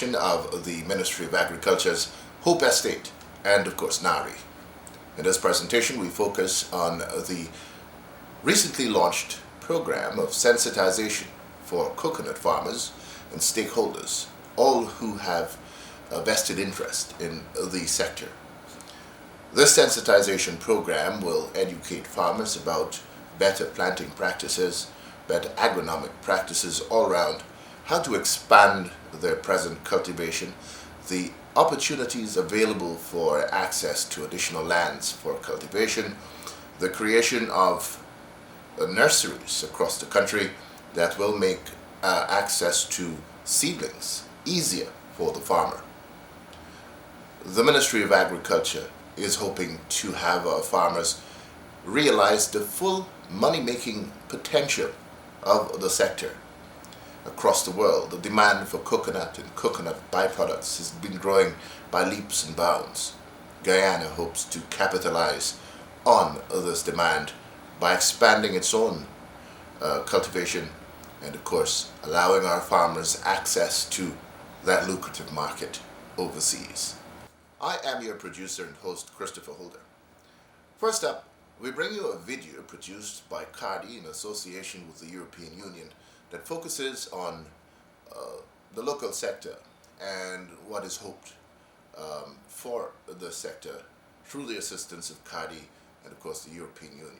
presentation of the Ministry of Agriculture's Hope Estate and, of course, NARI. In this presentation, we focus on the recently launched program of sensitization for coconut farmers and stakeholders, all who have a vested interest in the sector. This sensitization program will educate farmers about better planting practices, better agronomic practices all around, how to expand their present cultivation, the opportunities available for access to additional lands for cultivation, the creation of nurseries across the country that will make access to seedlings easier for the farmer. The Ministry of Agriculture is hoping to have our farmers realize the full money-making potential of the sector. Across the world, the demand for coconut and coconut byproducts has been growing by leaps and bounds. Guyana hopes to capitalize on this demand by expanding its own cultivation and, of course, allowing our farmers access to that lucrative market overseas. I am your producer and host, Christopher Holder. First up, we bring you a video produced by CARDI in association with the European Union that focuses on the local sector and what is hoped for the sector through the assistance of CARDI and, of course, the European Union.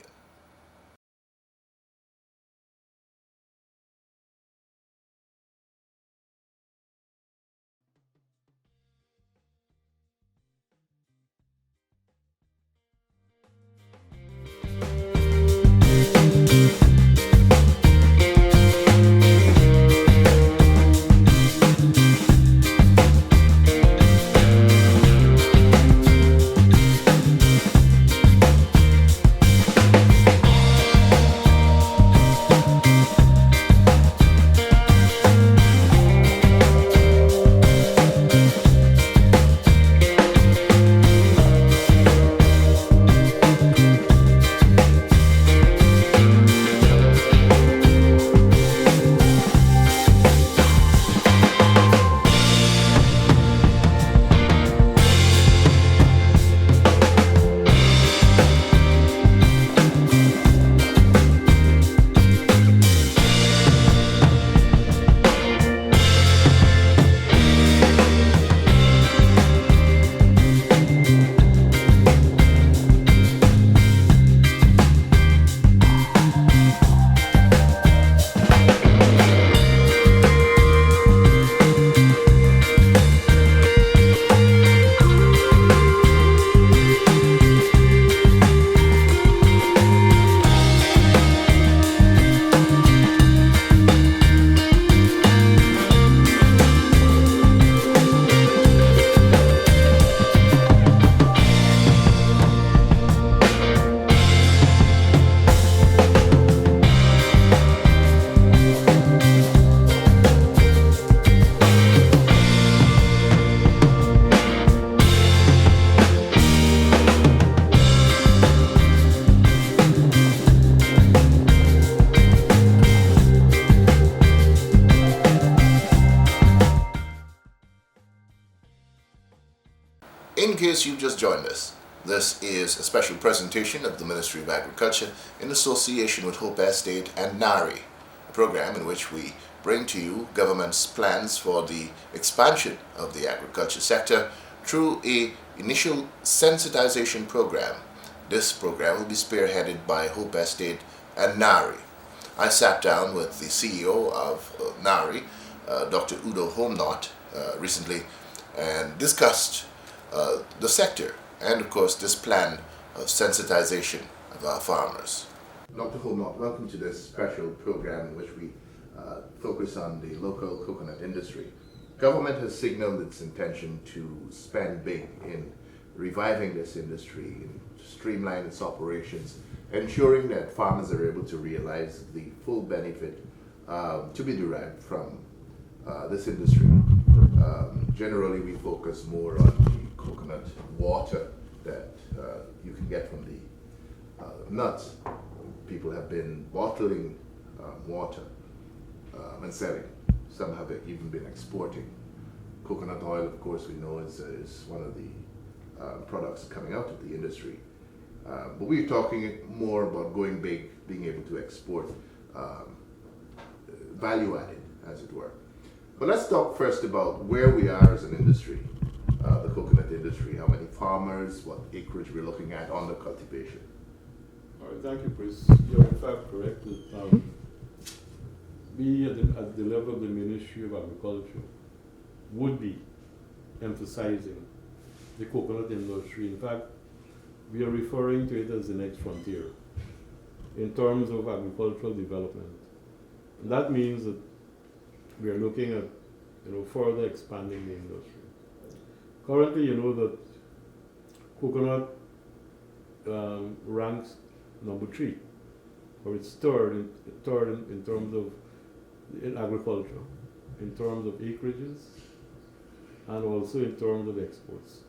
In case you've just joined us, this is a special presentation of the Ministry of Agriculture in association with Hope Estate and NARI, a program in which we bring to you government's plans for the expansion of the agriculture sector through an initial sensitization program. This program will be spearheaded by Hope Estate and NARI. I sat down with the CEO of NARI, Dr. Udo Homnot, recently and discussed the sector and, of course, this plan of sensitization of our farmers. Dr. Homnot, welcome to this special program in which we focus on the local coconut industry. Government has signaled its intention to spend big in reviving this industry, and streamline its operations, ensuring that farmers are able to realize the full benefit to be derived from this industry. Generally, we focus more on the coconut water that you can get from the nuts. People have been bottling water and selling. Some have even been exporting coconut oil, of course, we know is one of the products coming out of the industry. But we're talking more about going big, being able to export value added, as it were. But let's talk first about where we are as an industry, the coconut industry, how many farmers, what acreage we're looking at under cultivation. All right, thank you, Chris. You're in fact correct that we at the level of the Ministry of Agriculture would be emphasizing the coconut industry. In fact, we are referring to it as the next frontier in terms of agricultural development. And that means that we are looking at further expanding the industry. Currently, you know that coconut ranks number 3, or it's third in terms of in agriculture, in terms of acreages, and also in terms of exports.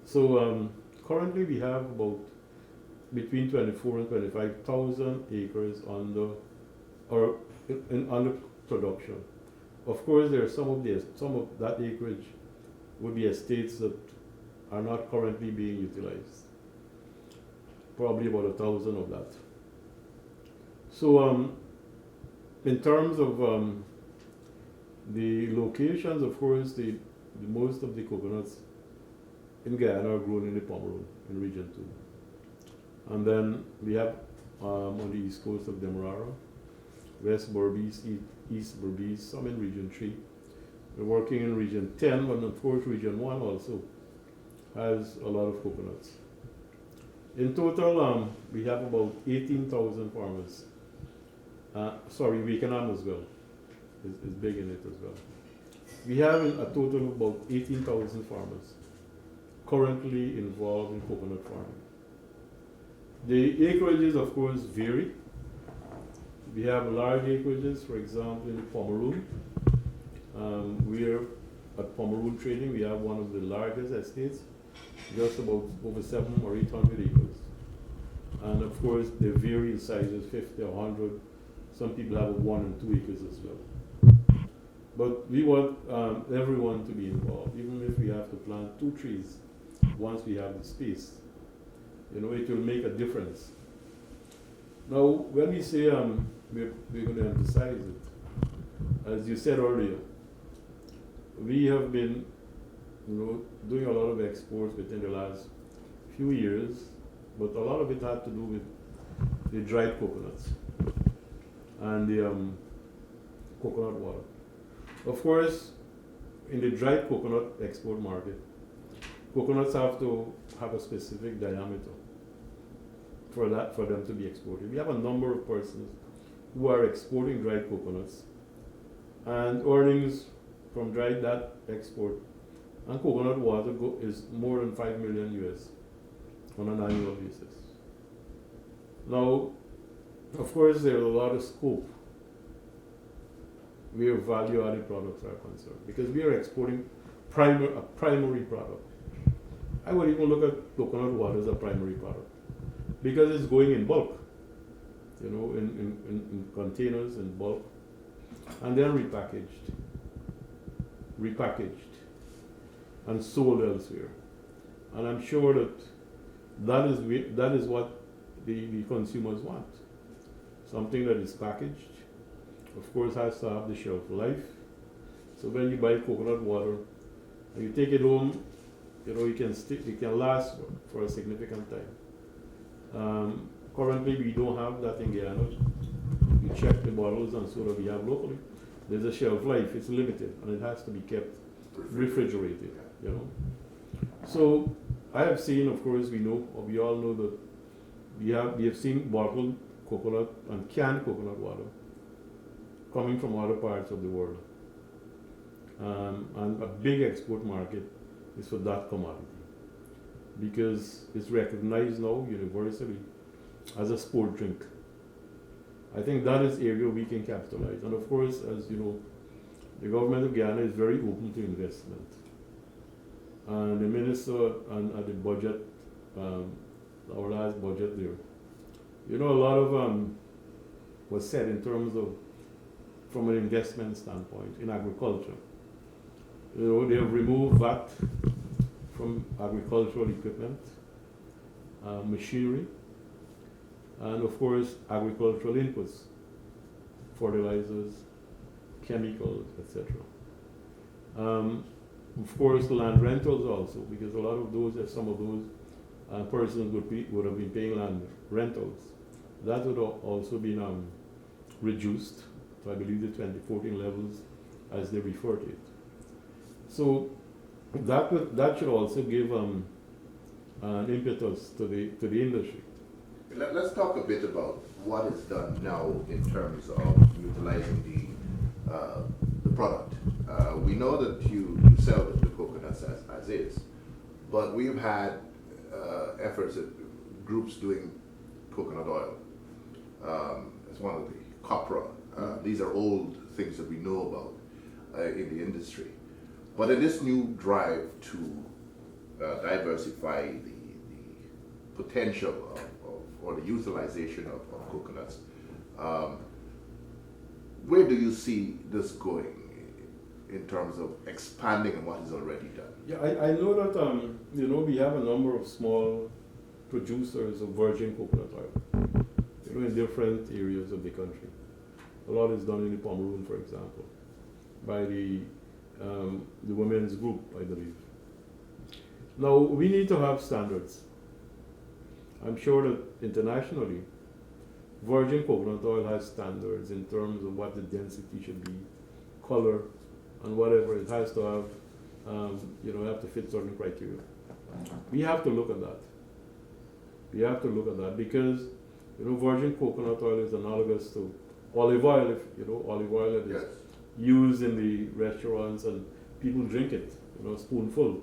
So currently we have about between 24 and 25,000 acres under production. Of course, there are some of that acreage would be estates that are not currently being utilized. Probably about 1,000 of that. So in terms of the locations, of course, the most of the coconuts in Guyana are grown in the Pomeroon, in Region 2. And then we have on the east coast of Demerara, West Berbice, East Berbice, some in Region 3. We're working in Region 10, but of course Region 1 also has a lot of coconuts. In total, we have about 18,000 farmers. Wakenham as well is big in it as well. We have a total of about 18,000 farmers currently involved in coconut farming. The acreages, of course, vary. We have large acreages, for example, in the Pomeroon. We're at Pomeroon Trading, we have one of the largest estates, just about over 700 or 800 acres. And of course, they vary in sizes, 50 or 100. Some people have 1 and 2 acres as well. But we want everyone to be involved, even if we have to plant 2 trees once we have the space. It will make a difference. Now, when we say we're going to emphasize it, as you said earlier, we have been doing a lot of exports within the last few years, but a lot of it had to do with the dried coconuts and the coconut water. Of course, in the dried coconut export market, coconuts have to have a specific diameter for them to be exported. We have a number of persons who are exporting dried coconuts, and earnings from that export and coconut water is more than $5 million US on an annual basis. Now, of course, there's a lot of scope where value-added products are concerned, because we are exporting a primary product. I would even look at coconut water as a primary product, because it's going in bulk, in containers in bulk, and then repackaged, and sold elsewhere. And I'm sure that is what the consumers want. Something that is packaged, of course, has to have the shelf life. So when you buy coconut water and you take it home, it can last for a significant time. Currently, we don't have that in Guyana. We check the bottles and soda we have locally. There's a shelf life; it's limited, and it has to be kept refrigerated. So I have seen, of course, we all know that we have seen bottled coconut and canned coconut water coming from other parts of the world, and a big export market is for that commodity, because it's recognized now universally as a sport drink. I think that is area we can capitalize, and of course, as you know, the government of Guyana is very open to investment, and the minister and at the budget, our last budget there, a lot of was said in terms of from an investment standpoint in agriculture. They have removed VAT from agricultural equipment, machinery, and of course agricultural inputs, fertilizers, chemicals, etc. Of course, land rentals also, because a lot of those, some of those persons would have been paying land rentals. That would also been reduced to, I believe, the 2014 levels as they refer to it. So that should also give an impetus to the industry. Let's talk a bit about what is done now in terms of utilizing the product. We know that you sell the coconuts as is, but we've had efforts at groups doing coconut oil. It's one of the copra. These are old things that we know about in the industry. But in this new drive to diversify the potential or the utilization of coconuts, where do you see this going in terms of expanding on what is already done? Yeah, I know that we have a number of small producers of virgin coconut oil, in different areas of the country. A lot is done in the Pomeroon, for example, by the women's group, I believe. Now, we need to have standards. I'm sure that internationally, virgin coconut oil has standards in terms of what the density should be, color, and whatever. It has to have, have to fit certain criteria. We have to look at that. We have to look at that because, virgin coconut oil is analogous to olive oil. If olive oil that is used in the restaurants and people drink it, spoonful.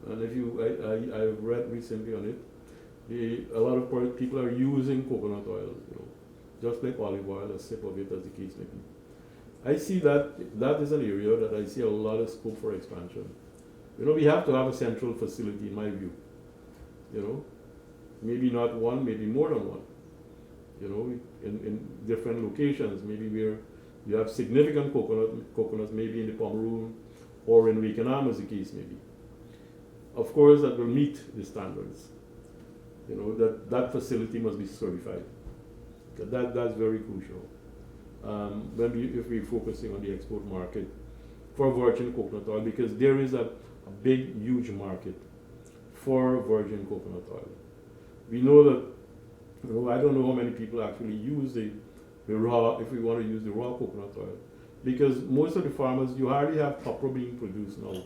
And if I've read recently on it, a lot of people are using coconut oil, just like olive oil, a sip of it as the case may be. I see that is an area that I see a lot of scope for expansion. We have to have a central facility, in my view. Maybe not one, maybe more than one. In different locations, maybe where you have significant coconuts, maybe in the Pomeroon or in Wakenham, as the case may be. Of course, that will meet the standards. That facility must be certified. That's very crucial. If we're focusing on the export market for virgin coconut oil, because there is a big, huge market for virgin coconut oil. We know that, I don't know how many people actually use the raw, if we want to use the raw coconut oil, because most of the farmers, you hardly have copra being produced now.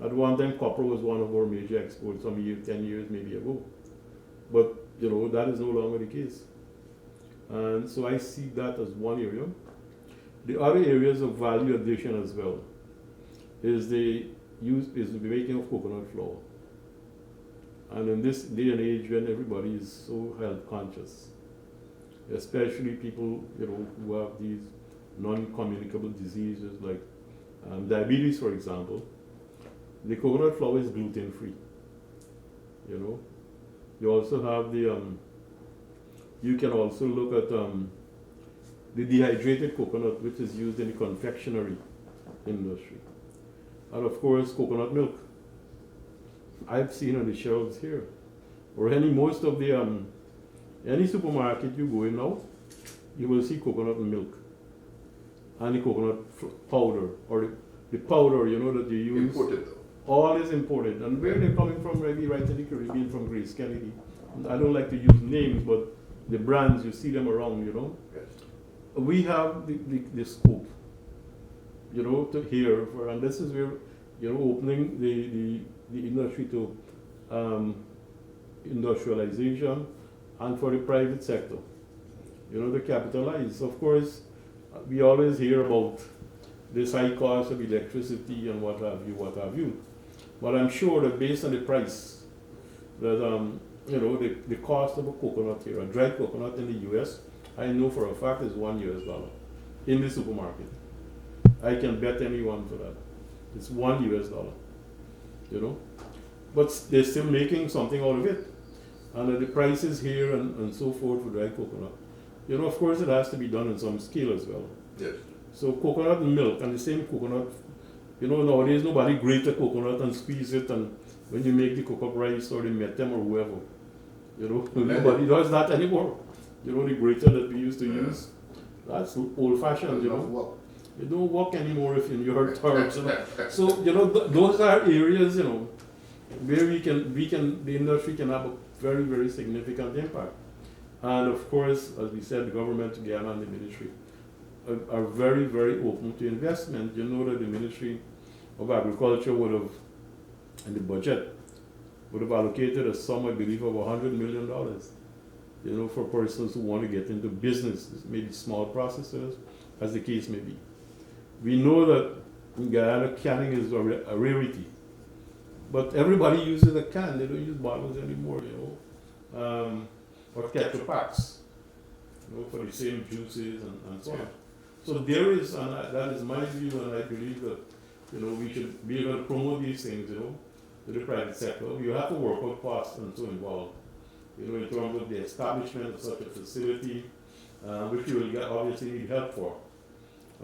At one time, copra was one of our major exports, 10 years maybe ago. But, that is no longer the case. And so I see that as one area. The other areas of value addition as well is the making of coconut flour. And in this day and age when everybody is so health conscious, especially people who have these non-communicable diseases like diabetes, for example, the coconut flour is gluten free. You also have you can also look at the dehydrated coconut, which is used in the confectionery industry. And of course, coconut milk. I've seen on the shelves here, or most of the, any supermarket you go in now, you will see coconut milk and the coconut powder, or the powder, that you use. Imported though. All is imported. And where they're coming from, maybe right in the Caribbean, from Grace Kennedy. I don't like to use names, but the brands, you see them around, Yes. We have the scope, to here, and this is where, opening the industry to industrialization and for the private sector, to capitalize. Of course, we always hear about this high cost of electricity and what have you. But I'm sure that based on the price, that the cost of a coconut here, a dried coconut in the US, I know for a fact is $1 in the supermarket. I can bet anyone for that. It's $1, But they're still making something out of it. And the prices here and so forth for dried coconut. Of course it has to be done in some scale as well. Yes. So coconut milk and the same coconut You know, nowadays nobody grate a coconut and squeeze it, and when you make the cocoa rice or the metem or whoever, you know, nobody does that anymore. You know, the grater that we used to use, that's old fashioned, you know. You don't work anymore if you hurt herbs. You know? So, you know, those are areas, you know, where the industry can have a very, very significant impact. And of course, as we said, the government together and the ministry are very, very open to investment. You know that the Ministry of Agriculture would have, in the budget, would have allocated a sum, I believe, of $100 million, you know, for persons who want to get into business, maybe small processors, as the case may be. We know that in Guyana, canning is a rarity, but everybody uses a can. They don't use bottles anymore, you know, or Tetra packs, you know, for the same juices and so on. So there is, and that is my view, and I believe that, you know, we should be able to promote these things, you know, to the private sector. You have to work out costs and so involved, you know, in terms of the establishment of such a facility, which you will obviously need help for.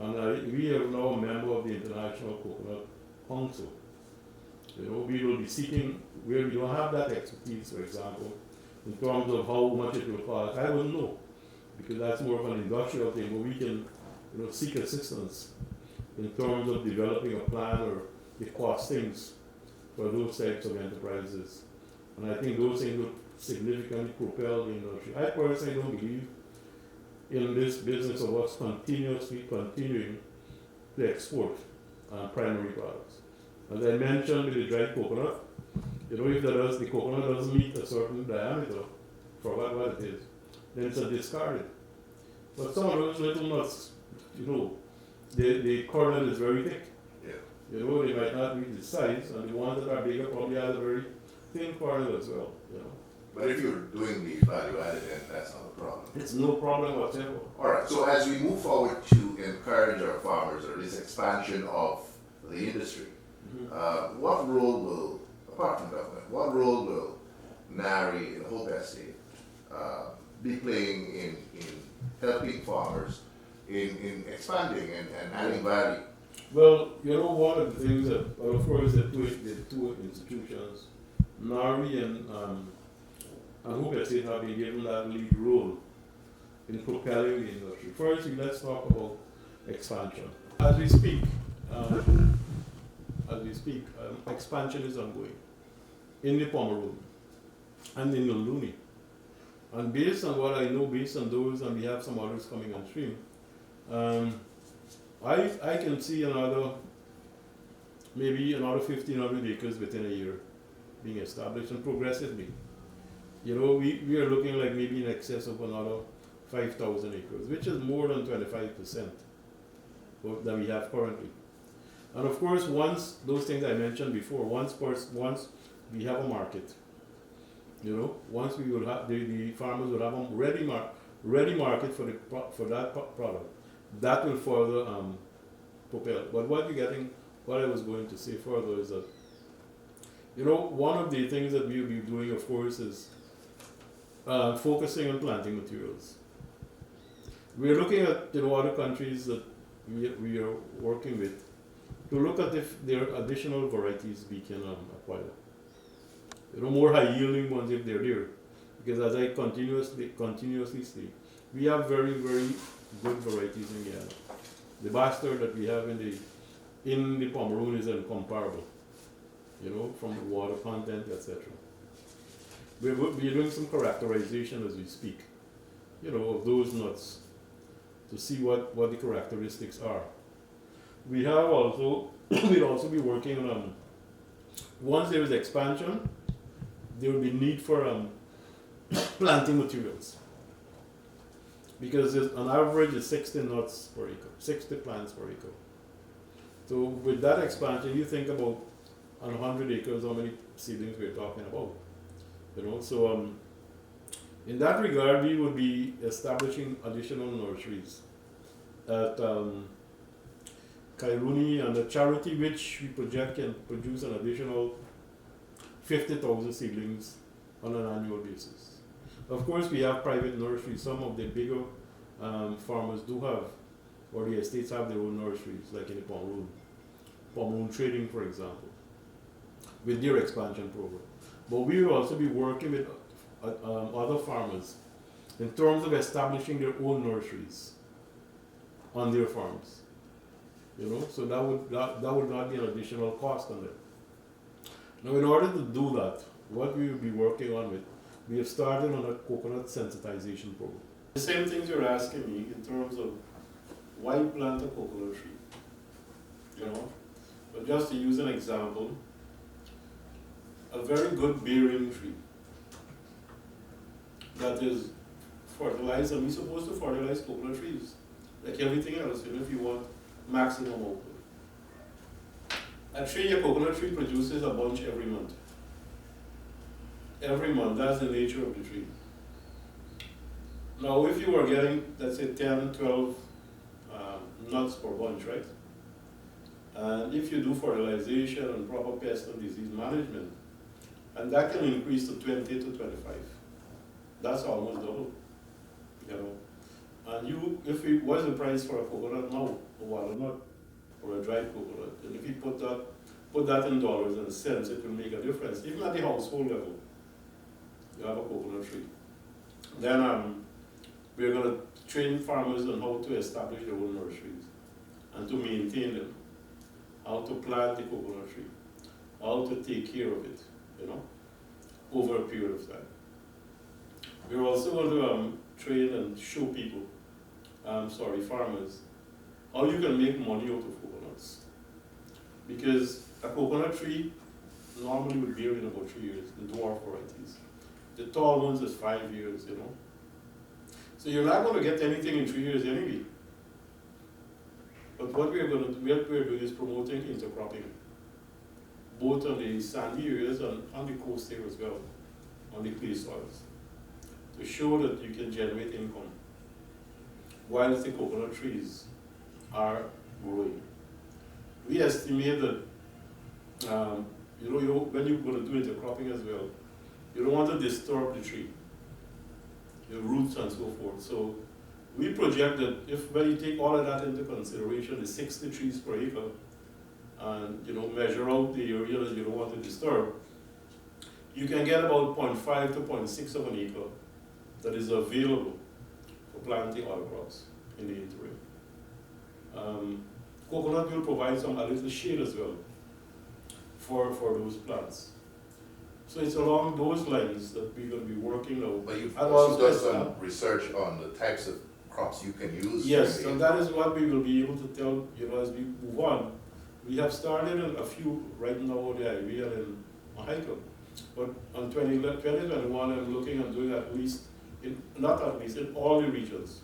And we are now a member of the International Coconut Council. You know, we will be seeking, where we don't have that expertise, for example, in terms of how much it will cost. I wouldn't know, because that's more of an industrial thing, where we can, you know, seek assistance in terms of developing a plan or the costings for those types of enterprises. And I think those things would significantly propel the industry. I personally don't believe in this business of us continuing to export primary products. As I mentioned with the dried coconut, you know, if the coconut doesn't meet a certain diameter, forget what it is, then it's a discarded. But some of those little nuts, you know, the kernel is very thick. Yeah. You know, they might not meet the size, and the ones that are bigger probably have a very thin kernel as well, you know. But if you're doing the value added, then that's not a problem. It's no problem whatsoever. All right, so as we move forward to encourage our farmers or this expansion of the industry, what role will, apart from government, what role will NARI and Hope Estate be playing in helping farmers in expanding and adding value? Well, you know, one of the things that, well, of course, the two institutions, NARI and Hope Estate, have been given that lead role in propelling the industry. First, let's talk about expansion. As we speak, expansion is ongoing in the Pomeroon and in the Luni. And based on what I know, based on those, and we have some others coming on stream, I can see maybe another 1,500 acres within a year being established, and progressively. You know, we are looking like maybe in excess of another 5,000 acres, which is more than 25% that we have currently. And of course, once those things I mentioned before, once we have a market, you know, once we will have the farmers will have a ready market for that product, that will further propel. But what I was going to say further is that, you know, one of the things that we'll be doing, of course, is focusing on planting materials. We're looking at, you know, other countries that we are working with to look at if there are additional varieties we can acquire. You know, more high yielding ones if they're there. Because as I continuously say, we have very, very good varieties in Guyana. The bastard that we have in the Pomeroon is incomparable, you know, from the water content, etc. We're doing some characterization as we speak, you know, of those nuts to see what the characteristics are. We have also, we'll also be working on, once there is expansion, there will be need for planting materials. Because on average it's 60 nuts per acre, 60 plants per acre. So with that expansion, you think about on 100 acres how many seedlings we're talking about. You know, so in that regard, we would be establishing additional nurseries at Kairuni and the Charity, which we project can produce an additional 50,000 seedlings on an annual basis. Of course, we have private nurseries. Some of the bigger farmers do have, or the estates have their own nurseries, like in the Pomeroon. Pomone Trading, for example, with their expansion program. But we will also be working with other farmers in terms of establishing their own nurseries on their farms. So that would not be an additional cost on them. Now, in order to do that, what we will be working on we have started on a coconut sensitization program. The same things you're asking me in terms of why plant a coconut tree, But just to use an example, a very good bearing tree that is fertilized, and we're supposed to fertilize coconut trees like everything else, if you want maximum output. A coconut tree produces a bunch every month. Every month, that's the nature of the tree. Now, if you were getting, let's say, 10, 12 nuts per bunch, right? And if you do fertilization and proper pest and disease management, and that can increase to 20 to 25. That's almost double, And what's the price for a coconut now? A walnut or a dried coconut? And if you put that in dollars and cents, it will make a difference. Even at the household level, you have a coconut tree. Then we're going to train farmers on how to establish their own nurseries and to maintain them, how to plant the coconut tree, how to take care of it, over a period of time. We're also going to train and show people, farmers, how you can make money out of coconuts. Because a coconut tree normally would bear in about 3 years, the dwarf varieties. The tall ones is 5 years, So you're not going to get anything in 3 years anyway. But what we're doing is promoting intercropping, both on the sandy areas and on the coast there as well, on the clay soils, to show that you can generate income whilst the coconut trees are growing. We estimate that, when you're going to do intercropping as well, you don't want to disturb the tree, the roots and so forth. So we project that when you take all of that into consideration, the 60 trees per acre, and measure out the area that you don't want to disturb, you can get about 0.5 to 0.6 of an acre that is available for planting other crops in the interim. Coconut will provide a little shade as well for those plants. So it's along those lines that we're going to be working now. But you've also done some research on the types of crops you can use. Yes, and that is what we will be able to tell, as we move on. We have started a few right now in the area in Mahaica. But on 2021, I'm looking at doing in all the regions.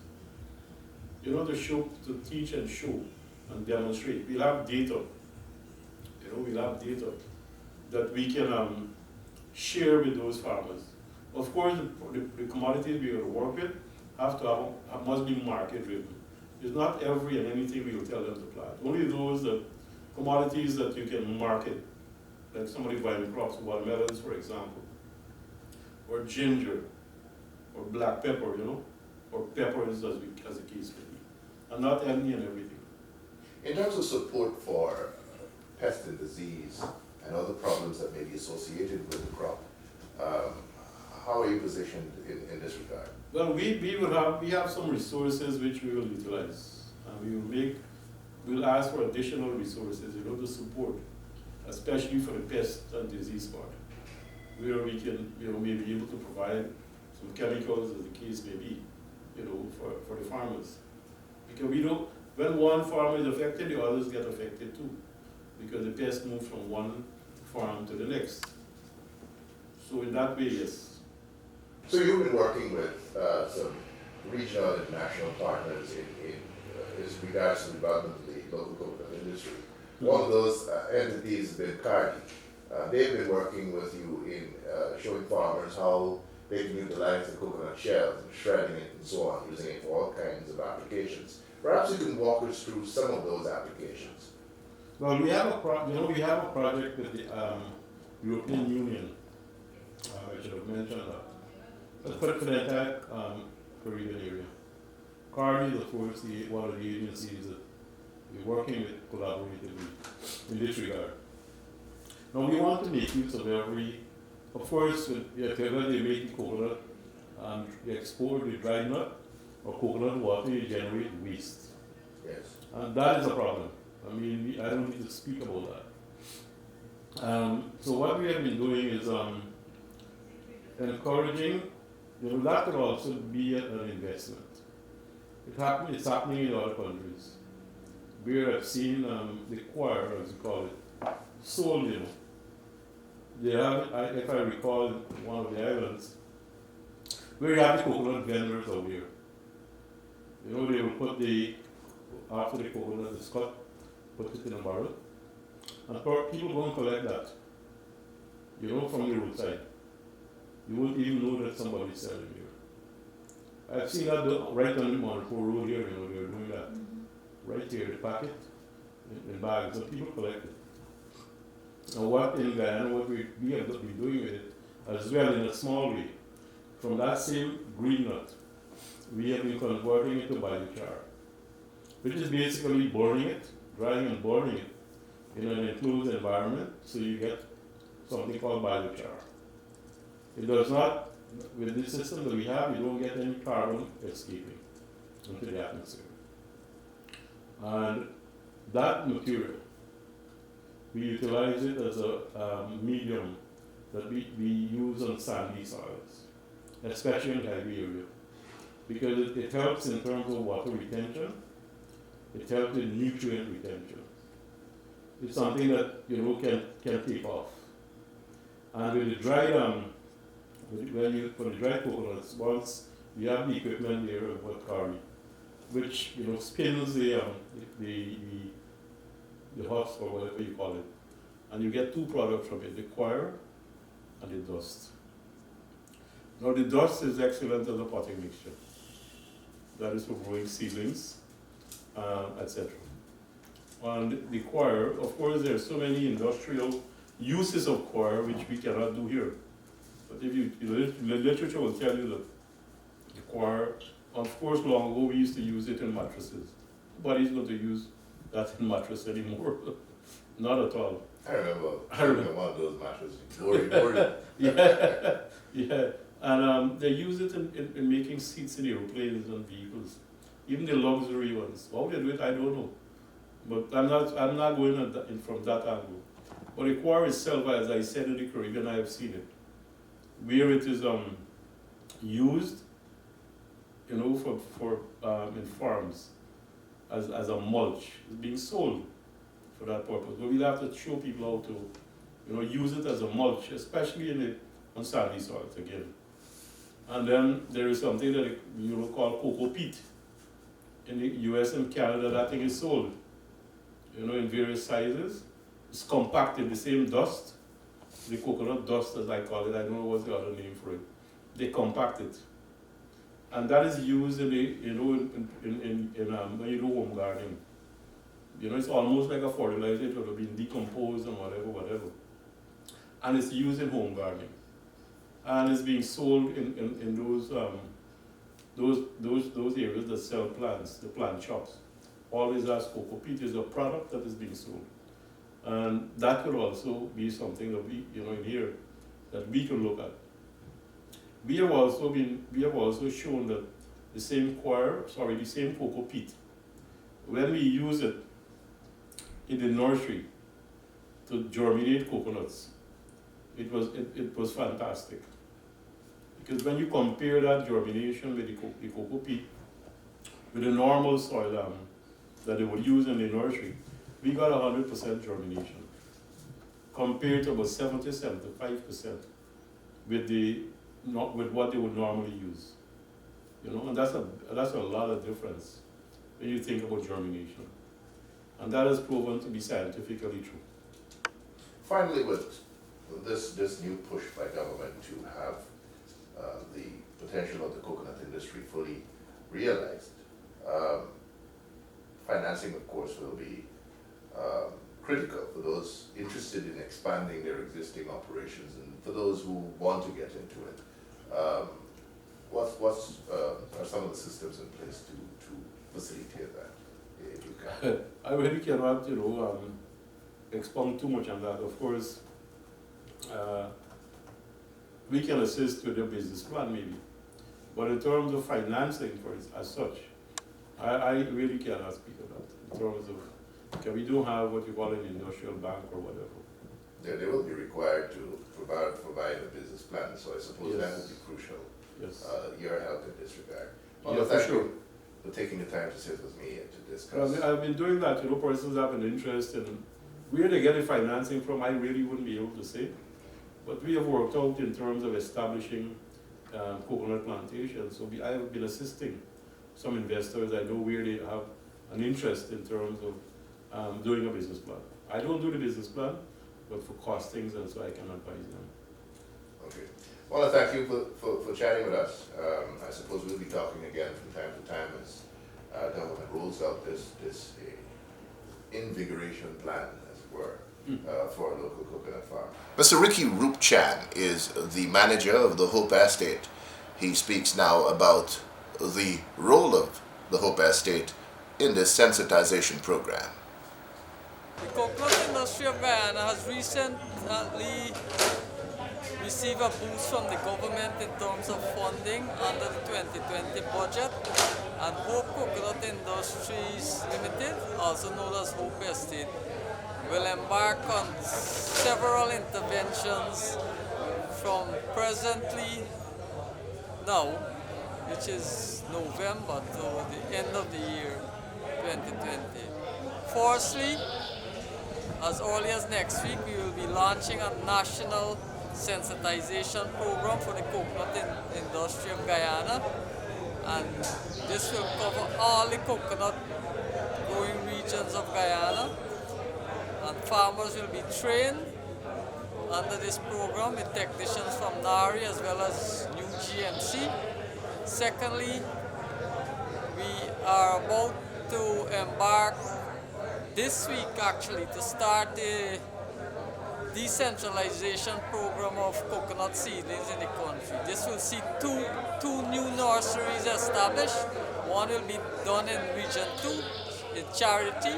To teach and show and demonstrate. We'll have data. That we can share with those farmers. Of course, the commodities we're going to work with must be market driven. It's not every and anything we will tell them to plant. Only those commodities that you can market, like somebody buying crops, watermelons, for example, or ginger, or black pepper, or peppers as the case may be, and not any and everything. In terms of support for pest and disease and other problems that may be associated with the crop, how are you positioned in this regard? Well, we have some resources which we will utilize, and we'll ask for additional resources, to support, especially for the pest and disease part, where we can, may be able to provide some chemicals, as the case may be, for the farmers. Because when one farmer is affected, the others get affected too, because the pest moves from one farm to the next. So in that way, yes. So you've been working with some regional and national partners in regards to the development of the local coconut industry. One of those entities has been Cardi. They've been working with you in showing farmers how they can utilize the coconut shells and shredding it and so on, using it for all kinds of applications. Perhaps you can walk us through some of those applications. Well, we have a project with the European Union. I should have mentioned that. For the entire Caribbean area. Cardi is, of course, one of the agencies that We're working with collaboratively in this regard. Now we want to make use of every, of course, whatever they make the coconut and they export the dried nut or coconut water, you generate waste. Yes. And that is a problem. I mean, I don't need to speak about that. So what we have been doing is encouraging, that could also be an investment. It's happening in other countries. We have seen the choir, as you call it, sold, They have, if I recall, one of the islands, where you have the coconut vendors out here. They will put after the coconut is cut, put it in a barrel, and people go and collect that, from the roadside. You won't even know that somebody's selling here. I've seen that right on the Monaco Road here, they're doing that. Right here, the packet, in bags, and people collect it. And what in Guyana, what we have been doing with it, as well in a small way, from that same green nut, we have been converting it to biochar, which is basically burning it, drying and burning it in an enclosed environment, so you get something called biochar. It does not, with this system that we have, you don't get any carbon escaping into the atmosphere. And that material, we utilize it as a medium that we use on sandy soils, especially in heavy area, because it helps in terms of water retention, it helps in nutrient retention. It's something that can take off. And with the dried for the dried coconuts, once you have the equipment there of what curry, which spins the husk or whatever you call it, and you get two products from it: the coir and the dust. Now the dust is excellent as a potting mixture. That is for growing seedlings, etc. And the coir, of course, there are so many industrial uses of coir which we cannot do here. But the literature will tell you that the coir, of course, long ago we used to use it in mattresses. Nobody's going to use that in mattress anymore. Not at all. I remember one of those mattresses. Worry. Yeah. And they use it in making seats in airplanes and vehicles, even the luxury ones. How they do it, I don't know. But I'm not going from that angle. But the coir itself, as I said in the Caribbean, I have seen it, where it is used, for in farms as a mulch. It's being sold for that purpose. But we'll have to show people how to, use it as a mulch, especially on sandy soils again. And then there is something that called cocoa peat. In the US and Canada, that thing is sold, in various sizes. It's compacted, the same dust, the coconut dust as I call it. I don't know what's the other name for it. They compact it, and that is used in when you do home gardening. It's almost like a fertilizer. It would have been decomposed and whatever, and it's used in home gardening, and it's being sold in those areas that sell plants, the plant shops. Always ask cocoa peat is a product that is being sold. And that could also be something that we, in here, that we could look at. We have also shown that the same cocoa peat, when we use it in the nursery to germinate coconuts, it was fantastic. Because when you compare that germination with the cocoa peat with the normal soil that they would use in the nursery, we got 100% germination, compared to about 70-75% with what they would normally use. And that's a lot of difference when you think about germination, and that is proven to be scientifically true. Finally, with this new push by government to have the potential of the coconut industry fully realized, financing, of course, will be critical for those interested in expanding their existing operations and for those who want to get into it. What are some of the systems in place to facilitate that? if you can. I really cannot, expound too much on that. Of course, we can assist with the business plan maybe. But in terms of financing for it as such, I really cannot speak of that. In terms of, okay, we don't have what you call an industrial bank or whatever. Yeah, they will be required to provide a business plan, so I suppose that Yes. would be crucial. Yes. Your help in this regard. Yeah, for sure. For taking the time to sit with me and to discuss. I've been doing that, persons have an interest in where they get the financing from, I really wouldn't be able to say. But we have worked out in terms of establishing coconut plantations. So I have been assisting some investors. I know where they have an interest in terms of doing a business plan. I don't do the business plan, but for costings and so I can advise them. Okay. Well, I thank you for chatting with us. I suppose we'll be talking again from time to time as government rolls out this invigoration plan, as it were, for a local coconut farm. Mr. Ricky Rupchan is the manager of the Hope Estate. He speaks now about the role of the Hope Estate in this sensitization program. The coconut industry of Guyana has recently received a boost from the government in terms of funding under the 2020 budget, and Hope Coconut Industries Limited, also known as Hope Estate, will embark on several interventions from presently now, which is November, to the end of the year 2020. Firstly, as early as next week, we will be launching a national sensitization program for the coconut industry of Guyana, and this will cover all the coconut growing regions of Guyana, and farmers will be trained under this program with technicians from NARI as well as new GMC. Secondly, we are about to embark this week actually to start the decentralization program of coconut seedlings in the country. This will see two new nurseries established. One will be done in Region 2 in Charity,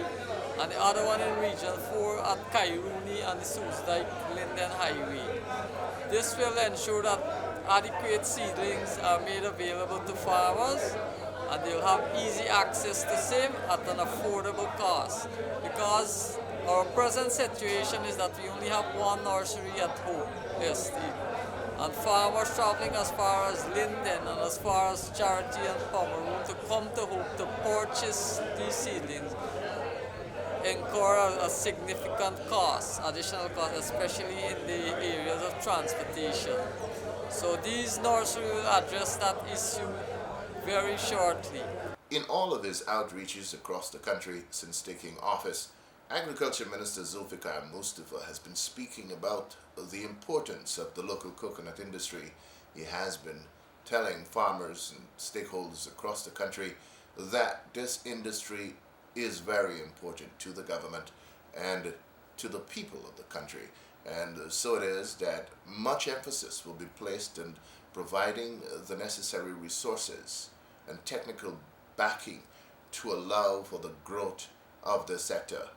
and the other one in Region 4 at Kairuni and the Soosdijk-Linden Highway. This will ensure that adequate seedlings are made available to farmers, and they'll have easy access to same at an affordable cost. Because our present situation is that we only have one nursery at Hope Estate, and farmers traveling as far as Linden and as far as Charity and Pomeroon to come to Hope to purchase these seedlings incur a significant cost, additional cost, especially in the areas of transportation. So these nurseries will address that issue very shortly. In all of his outreaches across the country since taking office, Agriculture Minister Zulfikar Mustafa has been speaking about the importance of the local coconut industry. He has been telling farmers and stakeholders across the country that this industry is very important to the government and to the people of the country. And so it is that much emphasis will be placed in providing the necessary resources and technical backing to allow for the growth of the sector,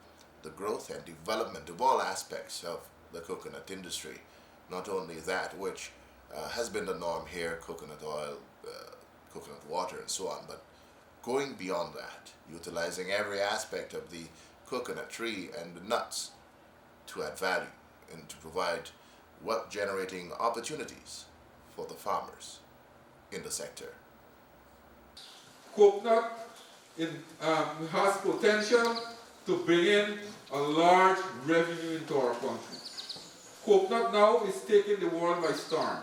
the growth and development of all aspects of the coconut industry. Not only that which has been the norm here, coconut oil, coconut water and so on, but going beyond that, utilizing every aspect of the coconut tree and the nuts to add value and to provide wealth-generating opportunities for the farmers in the sector. Coconut has potential to bring in a large revenue into our country. Coconut now is taking the world by storm,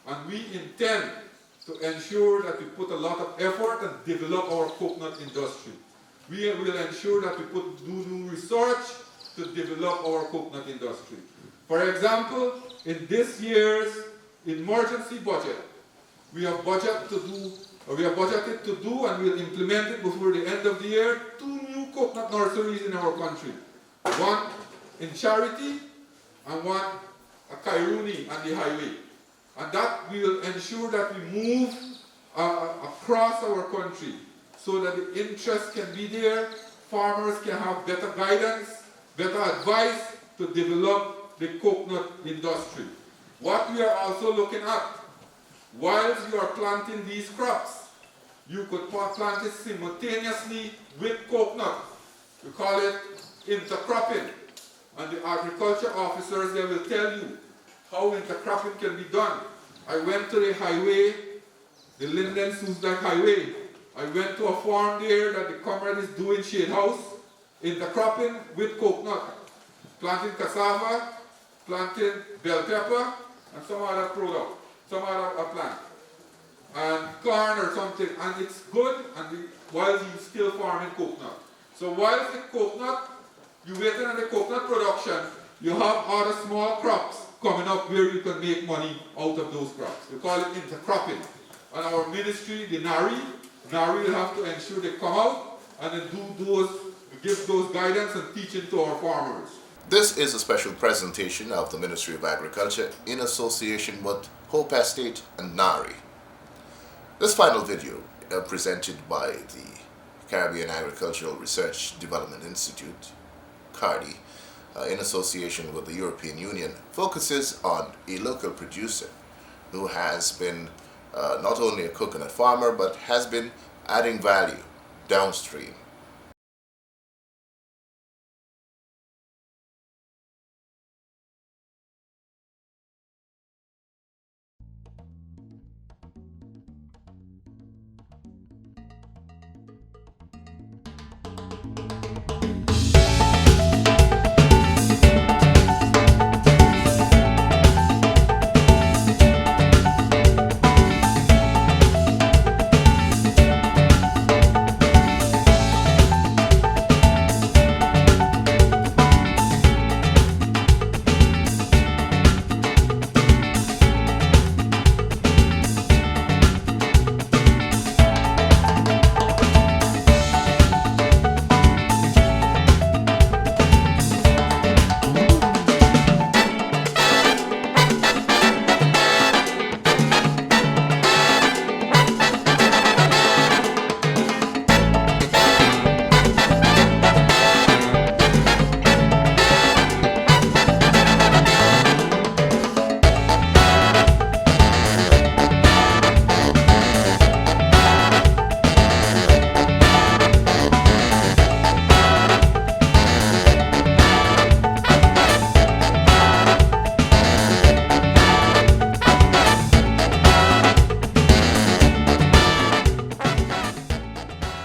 and we intend to ensure that we put a lot of effort and develop our coconut industry. We will ensure that we do new research to develop our coconut industry. For example, in this year's emergency budget, we have budgeted to do and we'll implement it before the end of the year, 2 new coconut nurseries in our country. One in Charity and one at Kairuni on the highway. And that will ensure that we move across our country so that the interest can be there farmers can have better guidance, better advice to develop the coconut industry. What we are also looking at, whilst you are planting these crops, you could plant it simultaneously with coconut. We call it intercropping. And the agriculture officers, they will tell you how intercropping can be done. I went to the highway, the Linden-Sousdak Highway. I went to a farm there that the comrade is doing shade house, intercropping with coconut. Planting cassava, planting bell pepper, and some other product, some other plant. And corn or something, and it's good, and while he's still farming coconut. So while the coconut, you're waiting on the coconut production, you have other small crops coming up where you can make money out of those crops. We call it intercropping. And our ministry, the NARI will have to ensure they come out and then give those guidance and teaching to our farmers. This is a special presentation of the Ministry of Agriculture in association with Hope Estate and NARI. This final video, presented by the Caribbean Agricultural Research Development Institute, CARDI, in association with the European Union, focuses on a local producer who has been not only a coconut farmer but has been adding value downstream.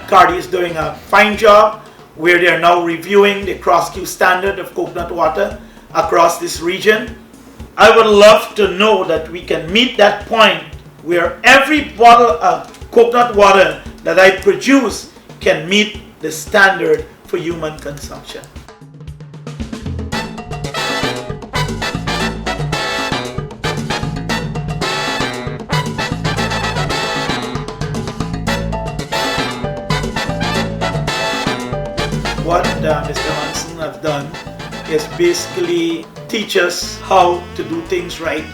CARDI is doing a fine job where they are now reviewing the cross-Q standard of coconut water across this region. I would love to know that we can meet that point where every bottle of coconut water that I produce can meet the standard for human consumption. What Mr. Hansen have done is basically teach us how to do things right,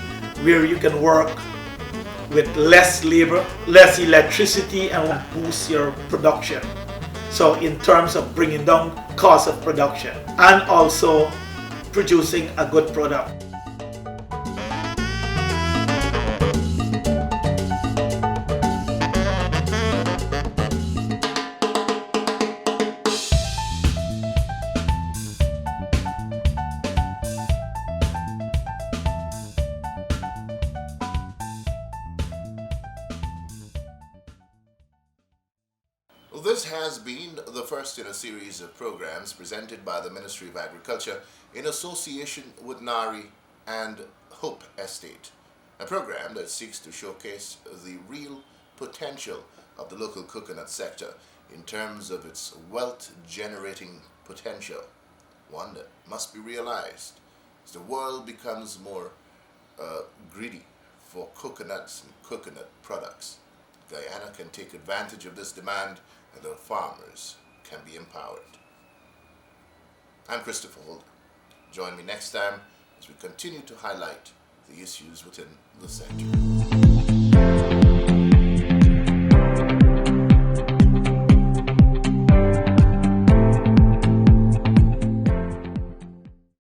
where you can work with less labor, less electricity, and boost your production. So in terms of bringing down cost of production and also producing a good product. This has been the first in a series of programs presented by the Ministry of Agriculture in association with NARI and Hope Estate, a program that seeks to showcase the real potential of the local coconut sector in terms of its wealth-generating potential, one that must be realized as the world becomes more greedy for coconuts and coconut products. Guyana can take advantage of this demand and the farmers can be empowered. I'm Christopher Holder. Join me next time as we continue to highlight the issues within the sector.